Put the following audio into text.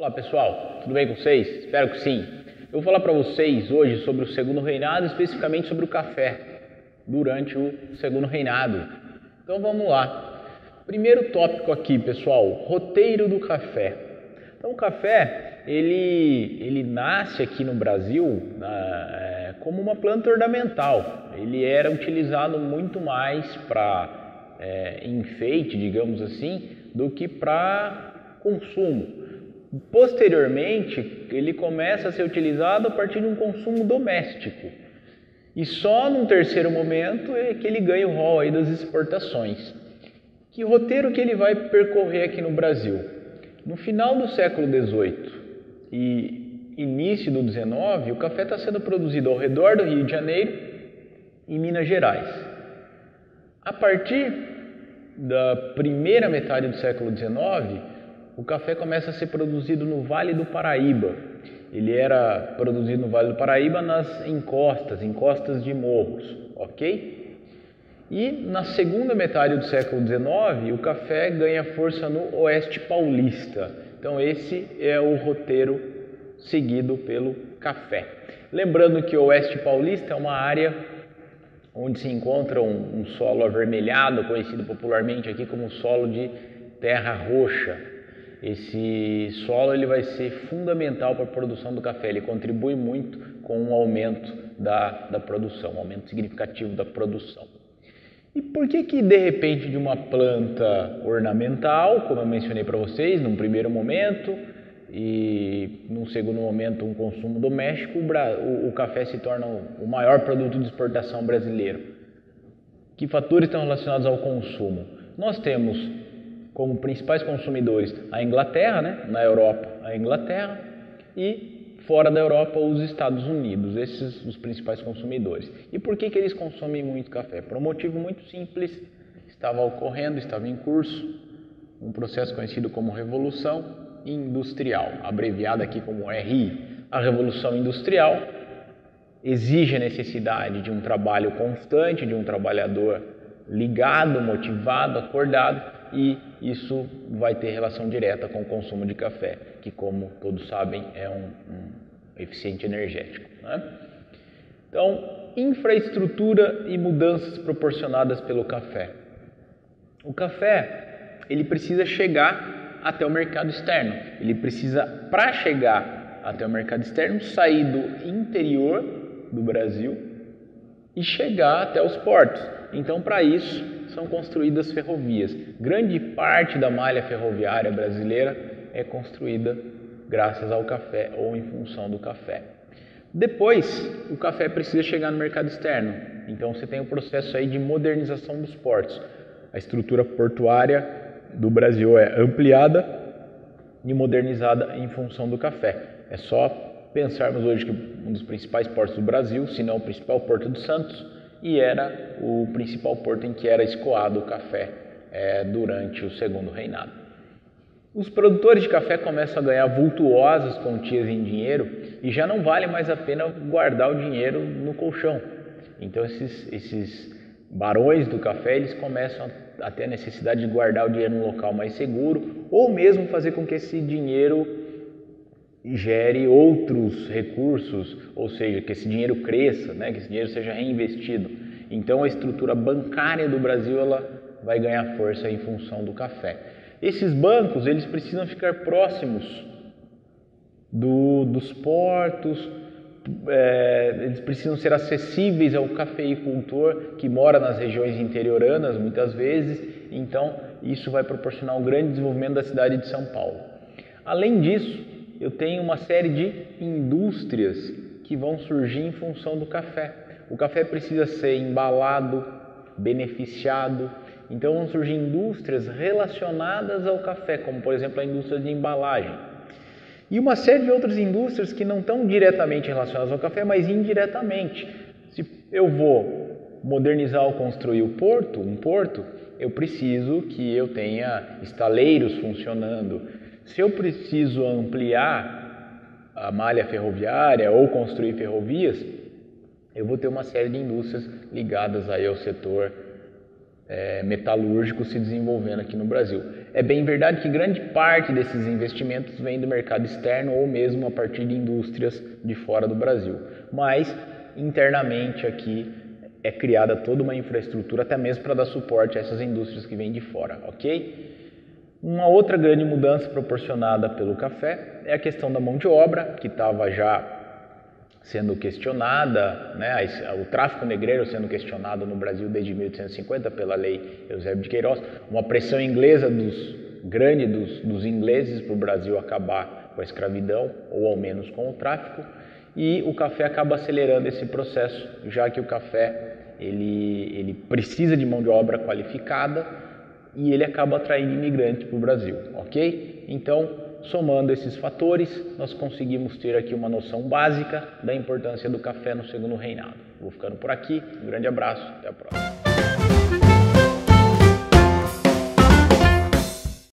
Olá pessoal, tudo bem com vocês? Espero que sim. Eu vou falar para vocês hoje sobre o segundo reinado, especificamente sobre o café durante o segundo reinado. Então vamos lá. Primeiro tópico aqui, pessoal, roteiro do café. Então o café, ele nasce aqui no Brasil como uma planta ornamental. Ele era utilizado muito mais para enfeite, digamos assim, do que para consumo. Posteriormente, ele começa a ser utilizado a partir de um consumo doméstico. E só num terceiro momento é que ele ganha o rol aí das exportações. Que roteiro que ele vai percorrer aqui no Brasil? No final do século XVIII e início do XIX, o café está sendo produzido ao redor do Rio de Janeiro e Minas Gerais. A partir da primeira metade do século XIX, o café começa a ser produzido no Vale do Paraíba. Ele era produzido no Vale do Paraíba nas encostas de morros, ok? E na segunda metade do século XIX, o café ganha força no Oeste Paulista. Então esse é o roteiro seguido pelo café. Lembrando que o Oeste Paulista é uma área onde se encontra um solo avermelhado, conhecido popularmente aqui como solo de terra roxa. Esse solo ele vai ser fundamental para a produção do café, ele contribui muito com o aumento da produção, um aumento significativo da produção. E por que de repente de uma planta ornamental, como eu mencionei para vocês, num primeiro momento, e num segundo momento um consumo doméstico, o café se torna o maior produto de exportação brasileiro? Que fatores estão relacionados ao consumo? Nós temos como principais consumidores a Inglaterra, na Europa a Inglaterra e fora da Europa os Estados Unidos, esses os principais consumidores. E por que eles consomem muito café? Por um motivo muito simples, estava em curso um processo conhecido como Revolução Industrial, abreviada aqui como RI. A Revolução Industrial exige a necessidade de um trabalho constante, de um trabalhador ligado, motivado, acordado, e isso vai ter relação direta com o consumo de café, que como todos sabem é um eficiente energético. Então, infraestrutura e mudanças proporcionadas pelo café. O café, ele precisa chegar até o mercado externo, ele precisa, para chegar até o mercado externo, sair do interior do Brasil e chegar até os portos. Então, para isso, são construídas ferrovias. Grande parte da malha ferroviária brasileira é construída graças ao café ou em função do café. Depois, o café precisa chegar no mercado externo. Então, você tem o processo aí de modernização dos portos. A estrutura portuária do Brasil é ampliada e modernizada em função do café. É só pensarmos hoje que um dos principais portos do Brasil, se não o principal porto de Santos, e era o principal porto em que era escoado o café durante o segundo reinado. Os produtores de café começam a ganhar vultuosas quantias em dinheiro e já não vale mais a pena guardar o dinheiro no colchão. Então esses barões do café eles começam a ter a necessidade de guardar o dinheiro num local mais seguro ou mesmo fazer com que esse dinheiro gere outros recursos, ou seja, que esse dinheiro cresça, que esse dinheiro seja reinvestido. Então a estrutura bancária do Brasil ela vai ganhar força em função do café. Esses bancos eles precisam ficar próximos dos portos, eles precisam ser acessíveis ao cafeicultor que mora nas regiões interioranas muitas vezes, então isso vai proporcionar um grande desenvolvimento da cidade de São Paulo. Além disso, eu tenho uma série de indústrias que vão surgir em função do café. O café precisa ser embalado, beneficiado, então vão surgir indústrias relacionadas ao café, como por exemplo a indústria de embalagem. E uma série de outras indústrias que não estão diretamente relacionadas ao café, mas indiretamente. Se eu vou modernizar ou construir um porto, eu preciso que eu tenha estaleiros funcionando. Se eu preciso ampliar a malha ferroviária ou construir ferrovias, eu vou ter uma série de indústrias ligadas aí ao setor metalúrgico se desenvolvendo aqui no Brasil. É bem verdade que grande parte desses investimentos vem do mercado externo ou mesmo a partir de indústrias de fora do Brasil, mas internamente aqui é criada toda uma infraestrutura até mesmo para dar suporte a essas indústrias que vêm de fora, ok? Uma outra grande mudança proporcionada pelo café é a questão da mão de obra, que estava já sendo questionada, né, o tráfico negreiro sendo questionado no Brasil desde 1850 pela lei Eusébio de Queiroz, uma pressão inglesa dos ingleses para o Brasil acabar com a escravidão ou ao menos com o tráfico, e o café acaba acelerando esse processo, já que o café ele precisa de mão de obra qualificada e ele acaba atraindo imigrantes para o Brasil, ok? Então, somando esses fatores, nós conseguimos ter aqui uma noção básica da importância do café no segundo reinado. Vou ficando por aqui, um grande abraço, até a próxima.